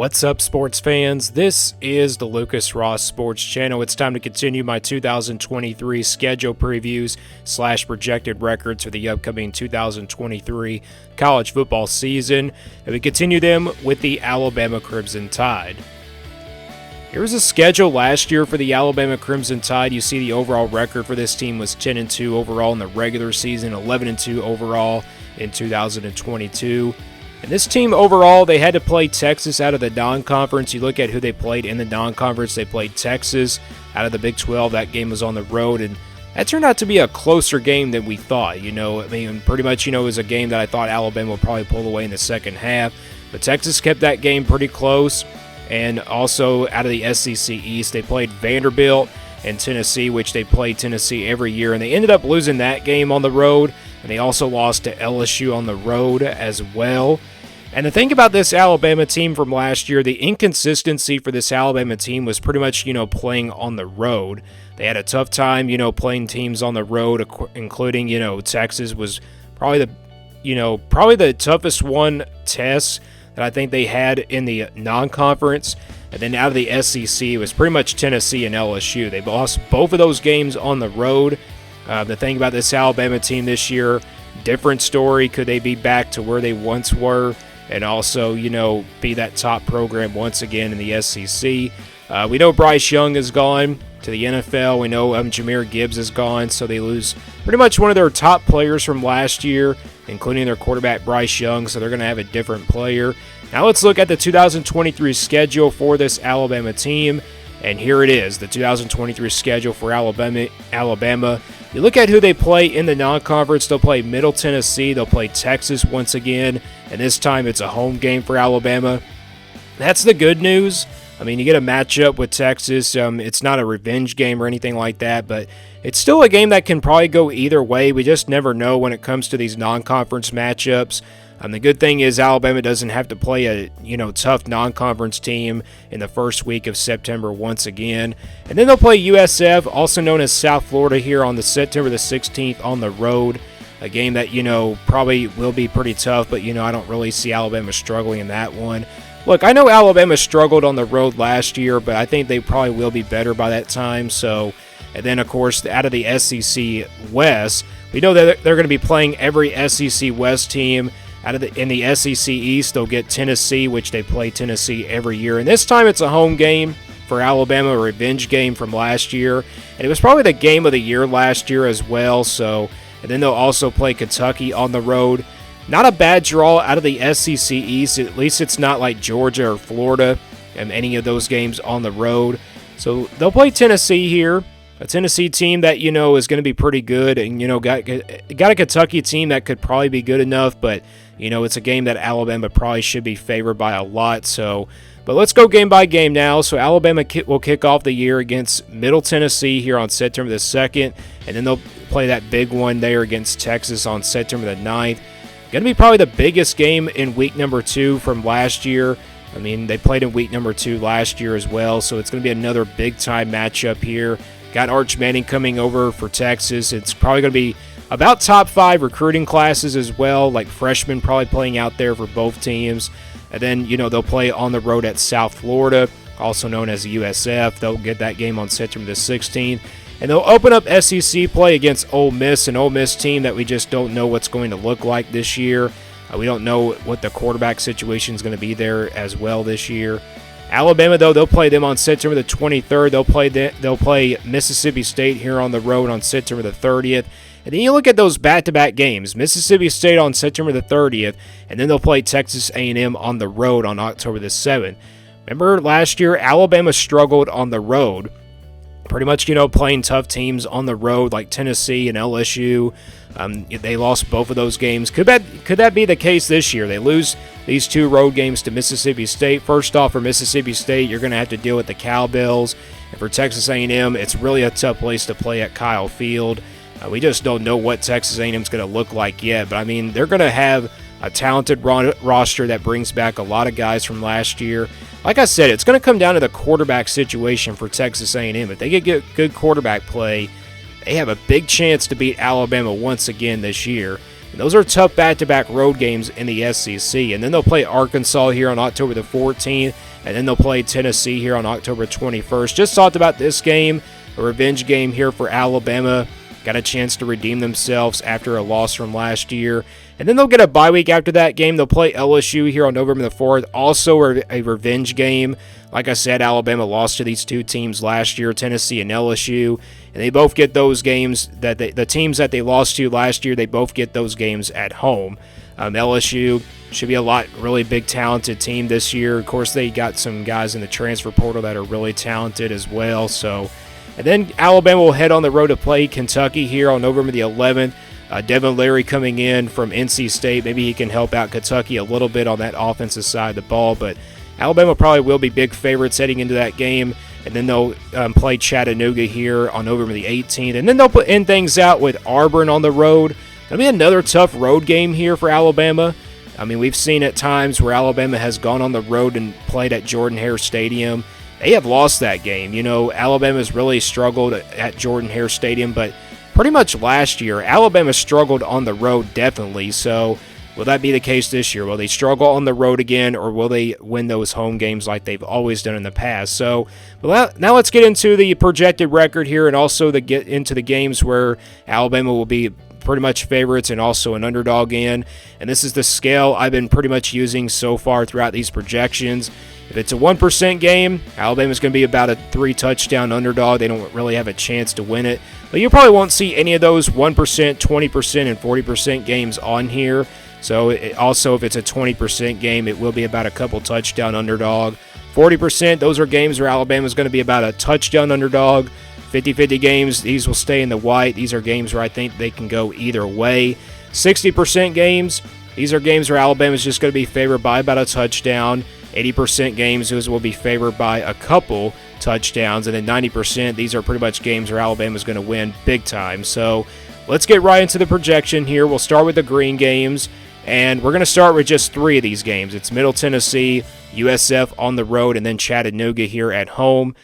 What's up, sports fans? This is the Lucas Ross Sports Channel. It's time to continue my 2023 schedule previews / projected records for the upcoming 2023 college football season, and we continue them with the Alabama Crimson Tide. Here's a schedule last year for the Alabama Crimson Tide. You see the overall record for this team was 10-2 overall in the regular season, 11-2 overall in 2022. And this team overall, they had to play Texas out of the non-conference. You look at who they played in the non-conference. They played Texas out of the Big 12. That game was on the road, and that turned out to be a closer game than we thought. Pretty much, it was a game that I thought Alabama would probably pull away in the second half. But Texas kept that game pretty close. And also out of the SEC East, they played Vanderbilt and Tennessee, which they play Tennessee every year. And they ended up losing that game on the road. And they also lost to LSU on the road as well. And the thing about this Alabama team from last year, the inconsistency for this Alabama team was pretty much, playing on the road. They had a tough time, playing teams on the road, including, Texas was probably the toughest one test that I think they had in the non-conference. And then out of the SEC, it was pretty much Tennessee and LSU. They lost both of those games on the road. The thing about this Alabama team this year, different story. Could they be back to where they once were? And also, be that top program once again in the SEC. We know Bryce Young is gone to the NFL. We know Jahmyr Gibbs is gone, so they lose pretty much one of their top players from last year, including their quarterback Bryce Young, so they're going to have a different player. Now let's look at the 2023 schedule for this Alabama team, and here it is, the 2023 schedule for Alabama. You look at who they play in the non-conference. They'll play Middle Tennessee. They'll play Texas once again, and this time it's a home game for Alabama. That's the good news. You get a matchup with Texas. It's not a revenge game or anything like that, but it's still a game that can probably go either way. We just never know when it comes to these non-conference matchups. The good thing is Alabama doesn't have to play a tough non-conference team in the first week of September once again. And then they'll play USF, also known as South Florida, here on the September the 16th on the road. A game that, probably will be pretty tough, but, I don't really see Alabama struggling in that one. Look, I know Alabama struggled on the road last year, but I think they probably will be better by that time. And then, of course, out of the SEC West, we know that they're going to be playing every SEC West team. In the SEC East, they'll get Tennessee, which they play Tennessee every year. And this time it's a home game for Alabama, a revenge game from last year. And it was probably the game of the year last year as well. And then they'll also play Kentucky on the road. Not a bad draw out of the SEC East. At least it's not like Georgia or Florida and any of those games on the road. So they'll play Tennessee here. A Tennessee team that, is going to be pretty good. And, got a Kentucky team that could probably be good enough. But, it's a game that Alabama probably should be favored by a lot. But let's go game by game now. So Alabama will kick off the year against Middle Tennessee here on September the 2nd. And then they'll play that big one there against Texas on September the 9th. Going to be probably the biggest game in week number 2 from last year. They played in week number 2 last year as well. So it's going to be another big-time matchup here. Got Arch Manning coming over for Texas. It's probably going to be about top 5 recruiting classes as well, like freshmen probably playing out there for both teams. And then, they'll play on the road at South Florida, also known as the USF. They'll get that game on September the 16th. And they'll open up SEC play against Ole Miss, an Ole Miss team that we just don't know what's going to look like this year. We don't know what the quarterback situation is going to be there as well this year. Alabama, though, they'll play them on September the 23rd. They'll play Mississippi State here on the road on September the 30th. And then you look at those back-to-back games. Mississippi State on September the 30th, and then they'll play Texas A&M on the road on October the 7th. Remember last year, Alabama struggled on the road. Pretty much, playing tough teams on the road like Tennessee and LSU. They lost both of those games. Could that be the case this year? They lose these 2 road games to Mississippi State. First off, for Mississippi State, you're going to have to deal with the Cowbells. And for Texas A&M, it's really a tough place to play at Kyle Field. We just don't know what Texas A&M is going to look like yet. But, they're going to have a talented roster that brings back a lot of guys from last year. Like I said, it's going to come down to the quarterback situation for Texas A&M. If they get good quarterback play, they have a big chance to beat Alabama once again this year. And those are tough back-to-back road games in the SEC. And then they'll play Arkansas here on October the 14th, and then they'll play Tennessee here on October 21st. Just talked about this game, a revenge game here for Alabama. Got a chance to redeem themselves after a loss from last year. And then they'll get a bye week after that game. They'll play LSU here on November the 4th. Also a revenge game. Like I said, Alabama lost to these two teams last year, Tennessee and LSU. And they both get those games, the teams that they lost to last year, they both get those games at home. LSU should be a really big talented team this year. Of course, they got some guys in the transfer portal that are really talented as well. And then Alabama will head on the road to play Kentucky here on November the 11th. Devin Leary coming in from NC State. Maybe he can help out Kentucky a little bit on that offensive side of the ball. But Alabama probably will be big favorites heading into that game. And then they'll play Chattanooga here on November the 18th. And then they'll end things out with Auburn on the road. It'll be another tough road game here for Alabama. I mean, we've seen at times where Alabama has gone on the road and played at Jordan-Hare Stadium. They have lost that game. You know, Alabama's really struggled at Jordan-Hare Stadium, but pretty much last year, Alabama struggled on the road definitely. So will that be the case this year? Will they struggle on the road again, or will they win those home games like they've always done in the past? So now let's get into the projected record here, and also get into the games where Alabama will be pretty much favorites and also an underdog in. And this is the scale I've been pretty much using so far throughout these projections. If it's a 1% game, Alabama's going to be about a 3-touchdown underdog. They don't really have a chance to win it. But you probably won't see any of those 1%, 20%, and 40% games on here. So also, if it's a 20% game, it will be about a couple touchdown underdog. 40%, those are games where Alabama's going to be about a touchdown underdog. 50-50 games, these will stay in the white. These are games where I think they can go either way. 60% games, these are games where Alabama's just going to be favored by about a touchdown. 80% games, those will be favored by a couple touchdowns. And then 90%, these are pretty much games where Alabama's going to win big time. So let's get right into the projection here. We'll start with the green games, and we're going to start with just 3 of these games. It's Middle Tennessee, USF on the road, and then Chattanooga here at home.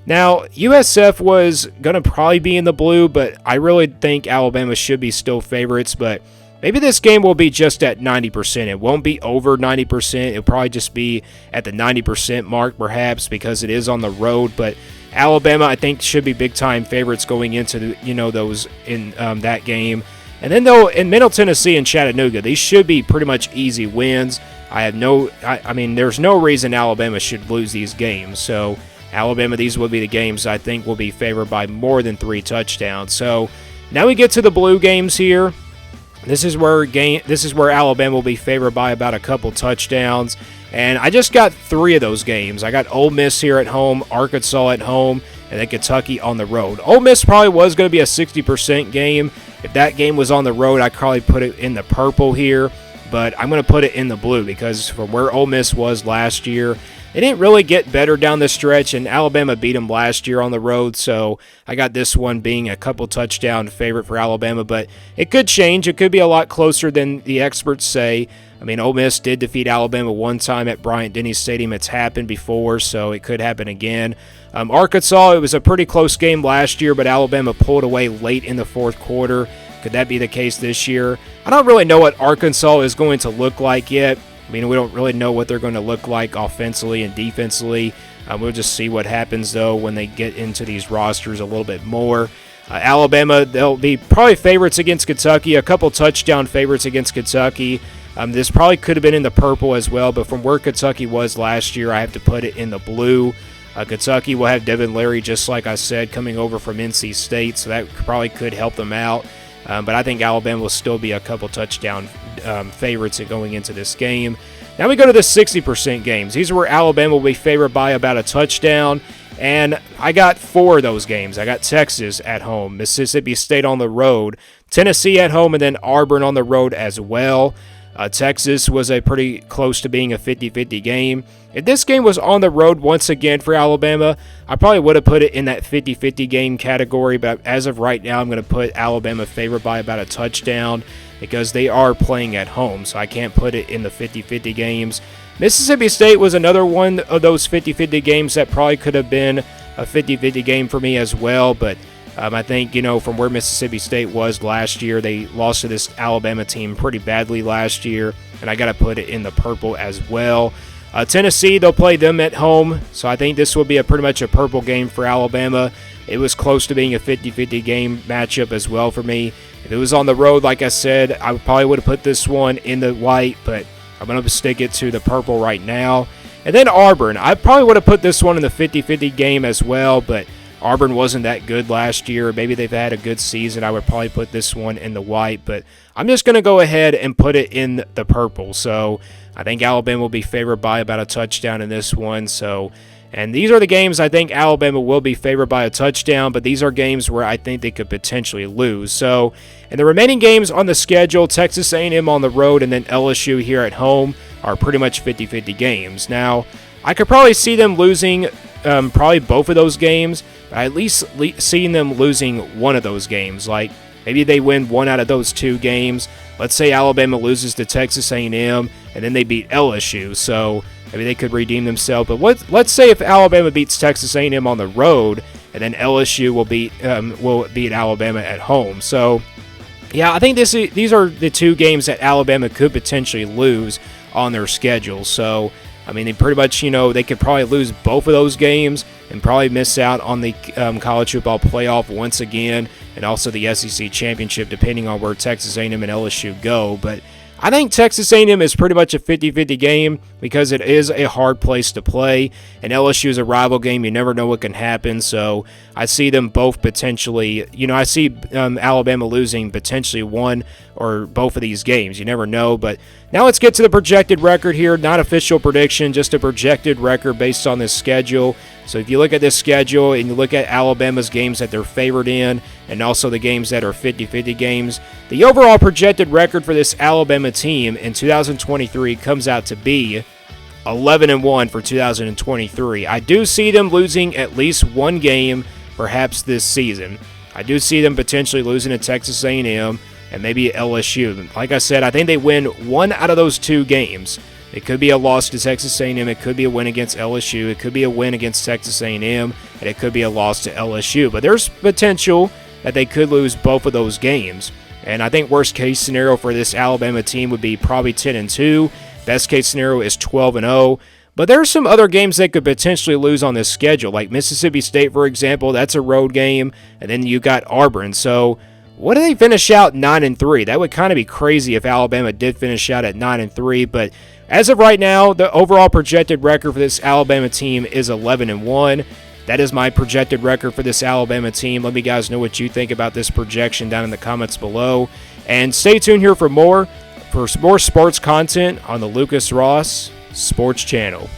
Now, USF was going to probably be in the blue, but I really think Alabama should be still favorites. But maybe this game will be just at 90%. It won't be over 90%. It'll probably just be at the 90% mark, perhaps, because it is on the road. But Alabama, I think, should be big-time favorites going into those in that game. And then, though, in Middle Tennessee and Chattanooga, these should be pretty much easy wins. I mean, there's no reason Alabama should lose these games. So Alabama, these will be the games I think will be favored by more than 3 touchdowns. So now we get to the blue games here. This is where Alabama will be favored by about a couple touchdowns. And I just got 3 of those games. I got Ole Miss here at home, Arkansas at home, and then Kentucky on the road. Ole Miss probably was going to be a 60% game. If that game was on the road, I'd probably put it in the purple here. But I'm going to put it in the blue because from where Ole Miss was last year, they didn't really get better down the stretch, and Alabama beat them last year on the road, so I got this one being a couple touchdown favorite for Alabama, but it could change. It could be a lot closer than the experts say. I mean, Ole Miss did defeat Alabama one time at Bryant-Denny Stadium. It's happened before, so it could happen again. Arkansas, it was a pretty close game last year, but Alabama pulled away late in the fourth quarter. Could that be the case this year? I don't really know what Arkansas is going to look like yet. I mean, we don't really know what they're going to look like offensively and defensively. We'll just see what happens, though, when they get into these rosters a little bit more. Alabama, they'll be probably favorites against Kentucky, a couple touchdown favorites against Kentucky. This probably could have been in the purple as well, but from where Kentucky was last year, I have to put it in the blue. Kentucky will have Devin Leary, just like I said, coming over from NC State, so that probably could help them out. But I think Alabama will still be a couple touchdown favorites going into this game. Now we go to the 60% games. These are where Alabama will be favored by about a touchdown. And I got 4 of those games. I got Texas at home, Mississippi State on the road, Tennessee at home, and then Auburn on the road as well. Texas was a pretty close to being a 50-50 game. If this game was on the road once again for Alabama, I probably would have put it in that 50-50 game category, but as of right now, I'm going to put Alabama favored by about a touchdown because they are playing at home, so I can't put it in the 50-50 games. Mississippi State was another one of those 50-50 games that probably could have been a 50-50 game for me as well, but I think, from where Mississippi State was last year, they lost to this Alabama team pretty badly last year, and I got to put it in the purple as well. Tennessee, they'll play them at home, so I think this will be pretty much a purple game for Alabama. It was close to being a 50-50 game matchup as well for me. If it was on the road, like I said, I probably would have put this one in the white, but I'm going to stick it to the purple right now. And then Auburn, I probably would have put this one in the 50-50 game as well, but Auburn wasn't that good last year. Maybe they've had a good season. I would probably put this one in the white, but I'm just going to go ahead and put it in the purple. So I think Alabama will be favored by about a touchdown in this one. And these are the games I think Alabama will be favored by a touchdown, but these are games where I think they could potentially lose. So in the remaining games on the schedule, Texas A&M on the road and then LSU here at home are pretty much 50-50 games. Now, I could probably see them losing probably both of those games, but I at least seeing them losing one of those games. Like maybe they win one out of those two games. Let's say Alabama loses to Texas A&M and then they beat LSU. So maybe they could redeem themselves. But let's say if Alabama beats Texas A&M on the road and then LSU will beat Alabama at home. So yeah, I think these are the two games that Alabama could potentially lose on their schedule. So I mean, they pretty much, they could probably lose both of those games and probably miss out on the college football playoff once again, and also the SEC championship, depending on where Texas A&M and LSU go. But I think Texas A&M is pretty much a 50-50 game because it is a hard place to play, and LSU is a rival game. You never know what can happen, so I see them both potentially, I see Alabama losing potentially one or both of these games. You never know, but now let's get to the projected record here. Not official prediction, just a projected record based on this schedule. So if you look at this schedule and you look at Alabama's games that they're favored in and also the games that are 50-50 games, the overall projected record for this Alabama team in 2023 comes out to be 11-1 for 2023. I do see them losing at least one game perhaps this season. I do see them potentially losing to Texas A&M and maybe LSU. Like I said, I think they win one out of those two games. It could be a loss to Texas A&M. It could be a win against LSU. It could be a win against Texas A&M, and it could be a loss to LSU. But there's potential that they could lose both of those games. And I think worst case scenario for this Alabama team would be probably 10-2. Best case scenario is 12-0. But there are some other games they could potentially lose on this schedule, like Mississippi State, for example. That's a road game, and then you got Auburn. So what do they finish out 9-3? That would kind of be crazy if Alabama did finish out at 9-3. But as of right now, the overall projected record for this Alabama team is 11-1. That is my projected record for this Alabama team. Let me guys know what you think about this projection down in the comments below. And stay tuned here for more sports content on the Lucas Ross Sports Channel.